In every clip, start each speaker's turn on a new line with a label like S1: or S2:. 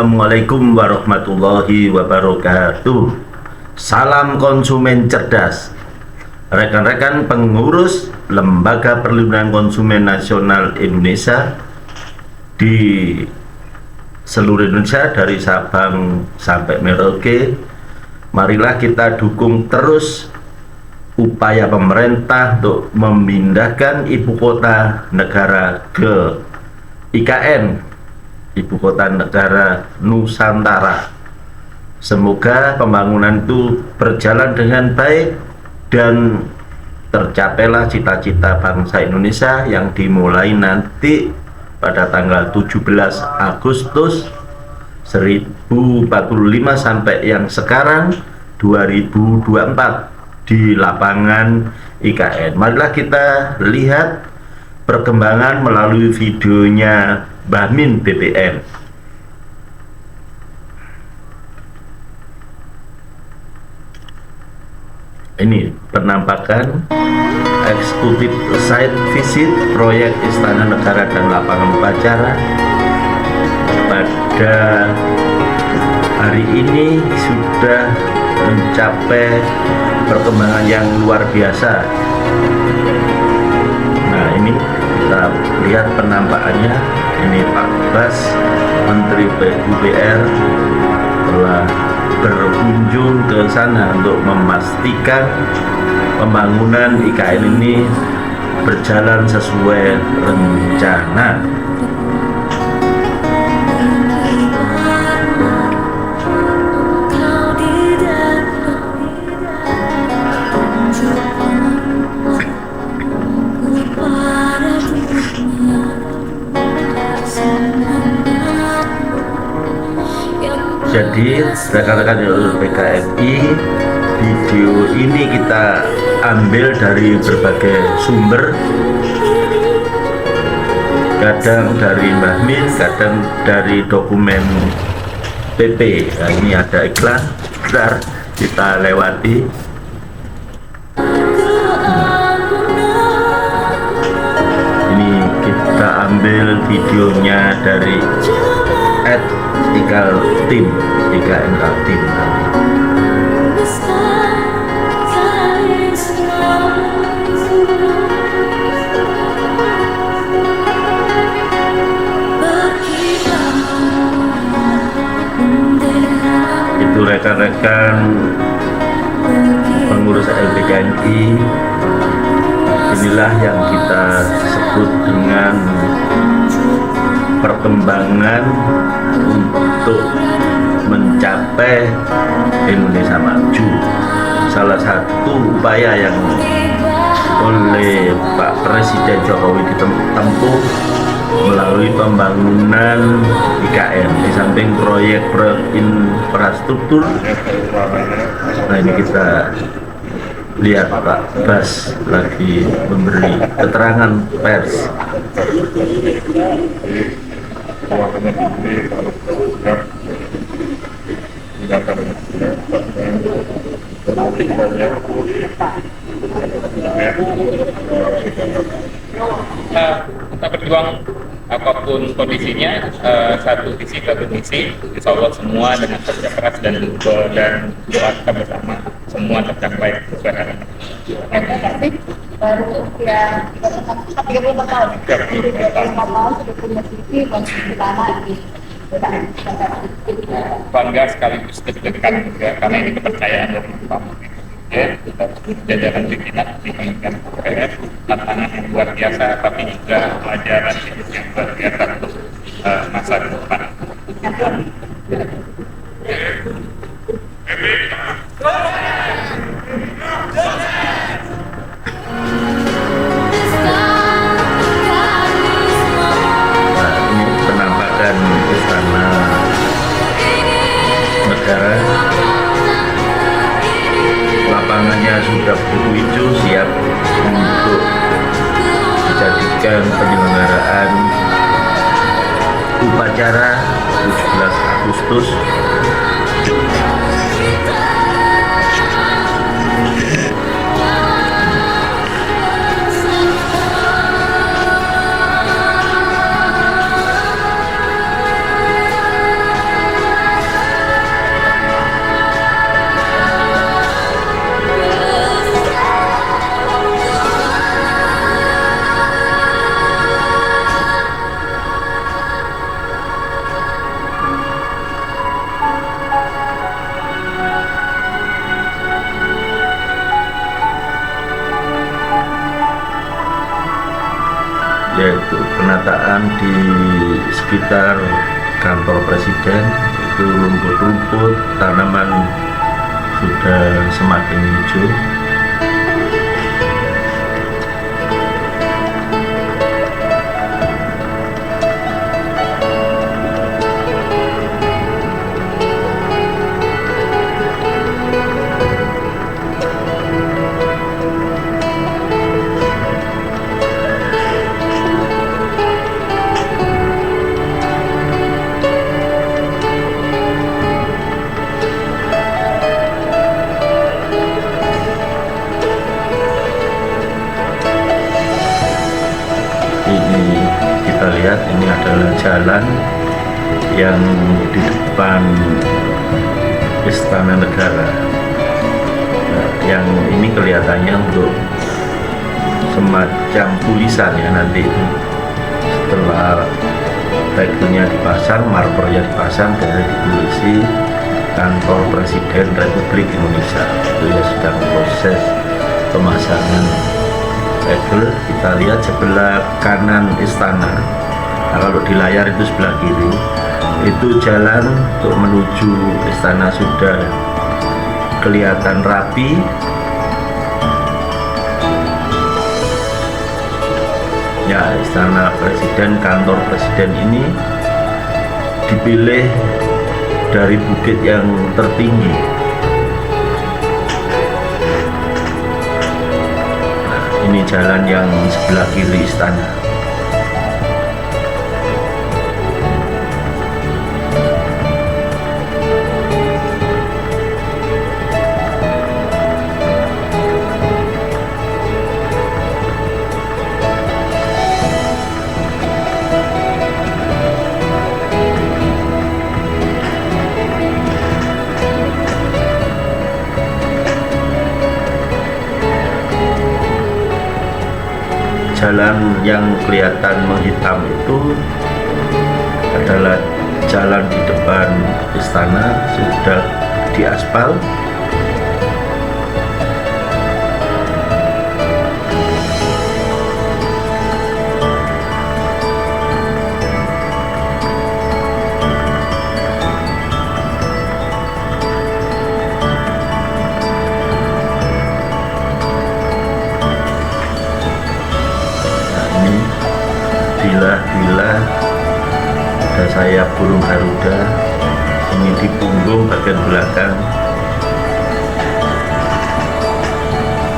S1: Assalamualaikum warahmatullahi wabarakatuh. Salam konsumen cerdas. Rekan-rekan pengurus Lembaga Perlindungan Konsumen Nasional Indonesia di seluruh Indonesia dari Sabang sampai Merauke, marilah kita dukung terus upaya pemerintah untuk memindahkan ibu kota negara ke IKN, Ibu Kota Negara Nusantara. Semoga pembangunan itu berjalan dengan baik dan tercapailah cita-cita bangsa Indonesia yang dimulai nanti pada tanggal 17 Agustus 1045 sampai yang sekarang 2024 di lapangan IKN. Marilah kita lihat perkembangan melalui videonya Mbah Min BPN. Ini penampakan eksekutif site visit proyek Istana Negara dan lapangan upacara pada hari ini sudah mencapai perkembangan yang luar biasa. Nah, ini kita lihat penampakannya. Ini Pak Bas, Menteri PUPR, telah berkunjung ke sana untuk memastikan pembangunan IKN ini berjalan sesuai rencana. Jadi rekan-rekan PKNI, video ini kita ambil dari berbagai sumber, kadang dari Mbah Min, kadang dari dokumen PP. Nah, ini ada iklan, bentar kita lewati. Ini kita ambil videonya dari @IKN Kaltim. Itu rekan-rekan pengurus LPKNI, inilah yang kita sebut dengan perkembangan untuk mencapai Indonesia maju. Salah satu upaya yang oleh Pak Presiden Jokowi ditempuh melalui pembangunan IKN di samping proyek-proyek infrastruktur. Nah, ini kita lihat Pak Bas lagi memberi keterangan pers.
S2: Kita berjuang apapun kondisinya, satu visi satu misi, insya Allah semua dengan kerja keras dan doa kita bersama semua tercapai sesuai harapan.
S3: Baru usia 34 tahun. 34 tahun sudah punya visi konsumsi tanah di
S2: bangga sekaligus deg-degan juga karena ini kepercayaan dari Pak Menteri. Kita jajaran pimpinan di Kementerian PUPR, tantangan yang luar biasa tapi juga pelajaran hidup yang luar biasa untuk masa depan.
S1: Istana Negara, lapangannya sudah biru hijau siap untuk dijadikan penyelenggaraan upacara 17 Agustus. yaitu penataan di sekitar kantor presiden. Itu rumput-rumput, tanaman sudah semakin hijau. Kita lihat ini adalah jalan yang di depan Istana Negara. Nah, yang ini kelihatannya untuk semacam tulisan ya, nanti itu setelah tagnya dipasang, markernya dipasang, dari ditulisi Kantor Presiden Republik Indonesia. Itu ya sedang proses pemasangan. Kita lihat sebelah kanan istana. Nah, kalau di layar itu sebelah kiri, itu jalan untuk menuju istana sudah kelihatan rapi. Ya, istana presiden, kantor presiden ini dipilih dari bukit yang tertinggi. Ini jalan yang sebelah kiri istana. Jalan yang kelihatan menghitam itu adalah jalan di depan istana, sudah diaspal. Bila ada sayap burung Garuda ini di punggung bagian belakang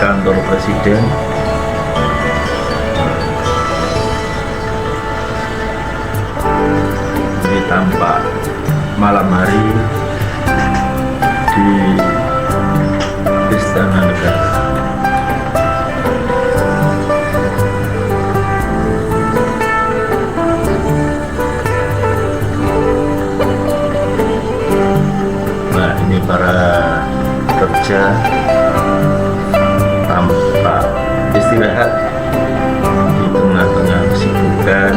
S1: kantor presiden. Ini tampak malam hari di Istana Negara. Para pekerja tampak istirahat di tengah-tengah kesibukan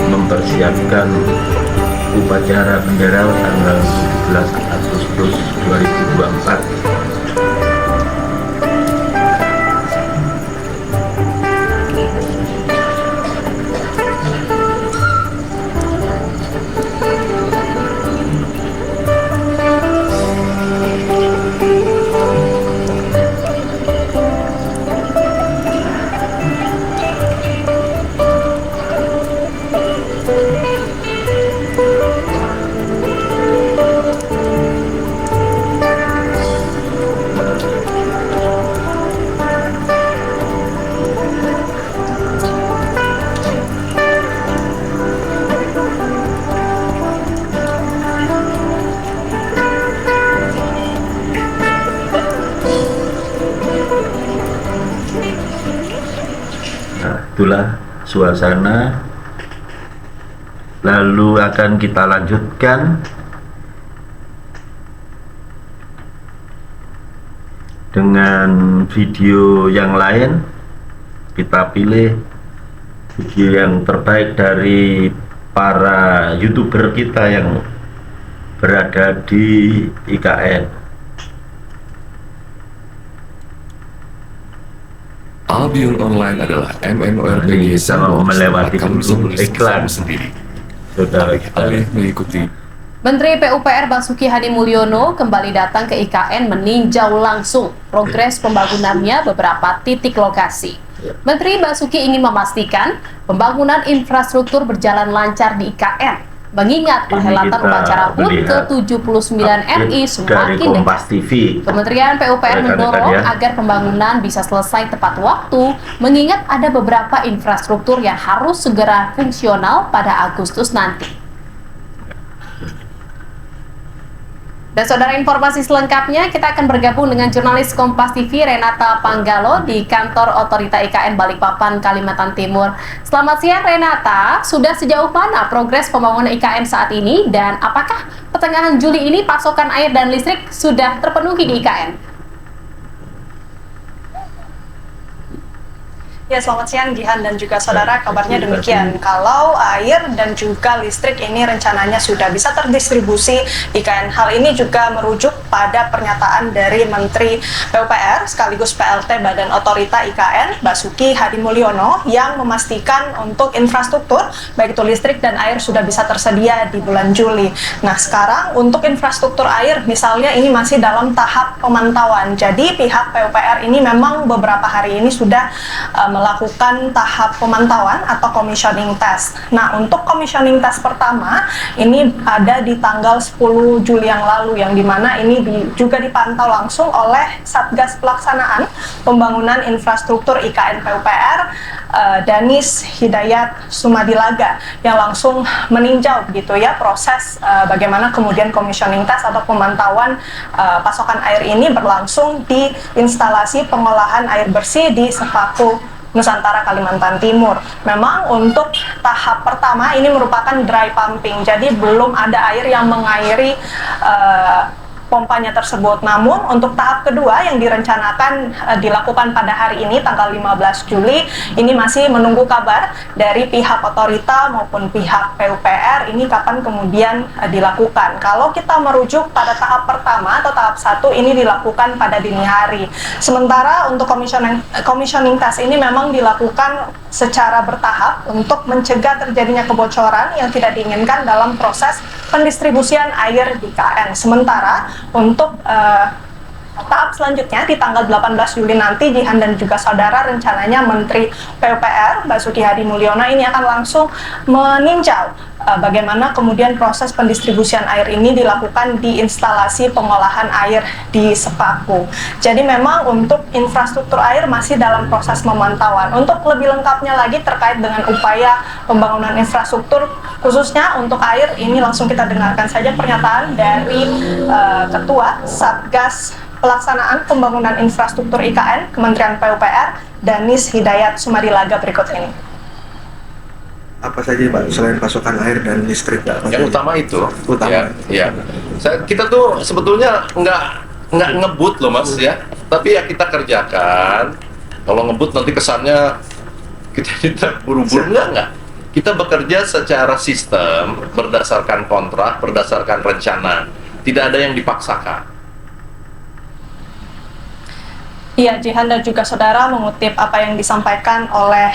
S1: mempersiapkan upacara bendera tanggal 17 Agustus 2024. Itulah suasana. Lalu akan kita lanjutkan dengan video yang lain. Kita pilih video yang terbaik dari para YouTuber kita yang berada di IKN.
S4: Audion online adalah MNORP
S1: Bisa melewati dulu iklan
S4: sendiri.
S1: saudara
S4: Alih mengikuti
S5: Menteri PUPR Basuki Hadi Mulyono kembali datang ke IKN meninjau langsung progres pembangunannya beberapa titik lokasi. Menteri Basuki ingin memastikan pembangunan infrastruktur berjalan lancar di IKN, mengingat perhelatan upacara HUT ke-79 RI semakin dekat. Kementerian PUPR mendorong agar pembangunan bisa selesai tepat waktu, mengingat ada beberapa infrastruktur yang harus segera fungsional pada Agustus nanti. Dan saudara, informasi selengkapnya kita akan bergabung dengan jurnalis Kompas TV Renata Panggalo di kantor Otorita IKN Balikpapan, Kalimantan Timur. Selamat siang Renata, sudah sejauh mana progres pembangunan IKN saat ini dan apakah pertengahan Juli ini pasokan air dan listrik sudah terpenuhi di IKN?
S6: Ya, selamat siang Jihan dan juga saudara, kabarnya demikian. Kalau air dan juga listrik ini rencananya sudah bisa terdistribusi IKN. Hal ini juga merujuk pada pernyataan dari Menteri PUPR sekaligus PLT Badan Otorita IKN Basuki Hadi Mulyono yang memastikan untuk infrastruktur baik itu listrik dan air sudah bisa tersedia di bulan Juli. Nah, sekarang untuk infrastruktur air misalnya ini masih dalam tahap pemantauan. Jadi pihak PUPR ini memang beberapa hari ini sudah melakukan tahap pemantauan atau commissioning test. Nah, untuk commissioning test pertama ini ada di tanggal 10 Juli yang lalu, yang dimana ini juga dipantau langsung oleh Satgas Pelaksanaan Pembangunan Infrastruktur IKN PUPR, Danis Hidayat Sumadilaga, yang langsung meninjau begitu ya proses bagaimana kemudian commissioning test atau pemantauan pasokan air ini berlangsung di instalasi pengolahan air bersih di Sepaku, Nusantara, Kalimantan Timur. Memang untuk tahap pertama ini merupakan dry pumping, jadi belum ada air yang mengairi pompanya tersebut. Namun untuk tahap kedua yang direncanakan dilakukan pada hari ini tanggal 15 Juli ini masih menunggu kabar dari pihak otorita maupun pihak PUPR ini kapan kemudian dilakukan. Kalau kita merujuk pada tahap pertama atau tahap 1 ini dilakukan pada dini hari. Sementara untuk commissioning test ini memang dilakukan secara bertahap untuk mencegah terjadinya kebocoran yang tidak diinginkan dalam proses pendistribusian air di KN. Sementara untuk tahap selanjutnya di tanggal 18 Juli nanti, Jihan dan juga saudara, rencananya Menteri PUPR Basuki Hadi Mulyono ini akan langsung meninjau bagaimana kemudian proses pendistribusian air ini dilakukan di instalasi pengolahan air di Sepaku. Jadi memang untuk infrastruktur air masih dalam proses pemantauan. Untuk lebih lengkapnya lagi terkait dengan upaya pembangunan infrastruktur khususnya untuk air ini, langsung kita dengarkan saja pernyataan dari Ketua Satgas Pelaksanaan Pembangunan Infrastruktur IKN Kementerian PUPR Danis Hidayat Sumadilaga berikut ini.
S7: Apa saja Pak selain pasokan air dan listrik?
S8: Yang utama itu.
S7: Utama.
S8: Ya. Kita tuh sebetulnya nggak ngebut loh Mas ya, tapi ya kita kerjakan. Kalau ngebut nanti kesannya kita buru-buru, enggak. Kita bekerja secara sistem, berdasarkan kontrak, berdasarkan rencana. Tidak ada yang dipaksakan.
S6: Iya, Jihan dan juga saudara, mengutip apa yang disampaikan oleh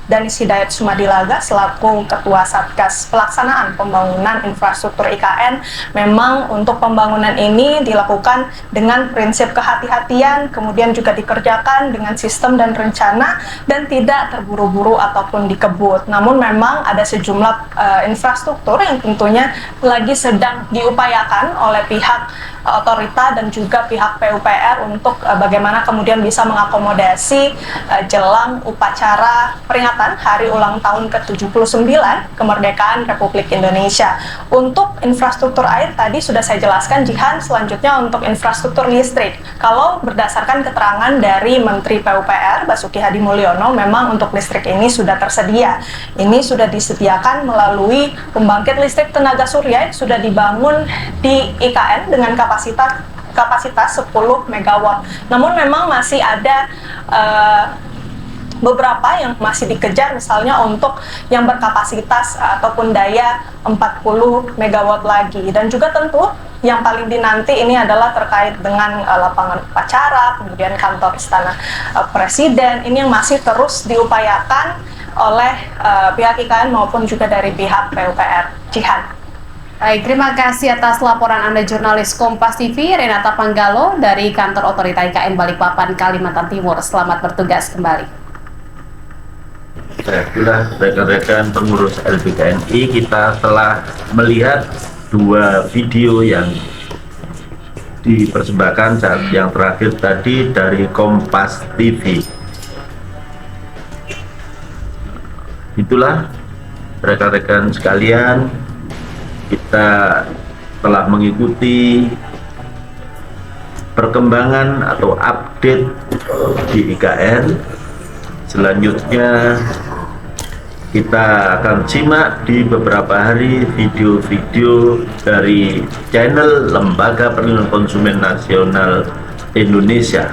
S6: Danis Hidayat Sumadilaga selaku Ketua Satgas Pelaksanaan Pembangunan Infrastruktur IKN, memang untuk pembangunan ini dilakukan dengan prinsip kehati-hatian, kemudian juga dikerjakan dengan sistem dan rencana dan tidak terburu-buru ataupun dikebut. Namun memang ada sejumlah infrastruktur yang tentunya lagi sedang diupayakan oleh pihak otorita dan juga pihak PUPR untuk bagaimana kemudian bisa mengakomodasi jelang upacara peringatan Hari Ulang Tahun ke-79 Kemerdekaan Republik Indonesia. Untuk infrastruktur air tadi sudah saya jelaskan, Jihan. Selanjutnya untuk infrastruktur listrik. Kalau berdasarkan keterangan dari Menteri PUPR Basuki Hadi Mulyono, memang untuk listrik ini sudah tersedia. Ini sudah disediakan melalui pembangkit listrik tenaga surya yang sudah dibangun di IKN dengan kapasitas 10 MW. Namun memang masih ada beberapa yang masih dikejar, misalnya untuk yang berkapasitas ataupun daya 40 MW lagi. Dan juga tentu yang paling dinanti ini adalah terkait dengan lapangan upacara, kemudian kantor istana presiden. Ini yang masih terus diupayakan oleh pihak IKN maupun juga dari pihak PUPR. Jihan.
S5: Baik, terima kasih atas laporan Anda jurnalis Kompas TV, Renata Panggalo dari Kantor Otorita IKN Balikpapan, Kalimantan Timur. Selamat bertugas kembali.
S1: Saya kira rekan-rekan pengurus LPKNI, kita telah melihat 2 video yang dipersembahkan saat yang terakhir tadi dari Kompas TV. Itulah rekan-rekan sekalian, kita telah mengikuti perkembangan atau update di IKN. Selanjutnya kita akan simak di beberapa hari video-video dari channel Lembaga Perlindungan Konsumen Nasional Indonesia.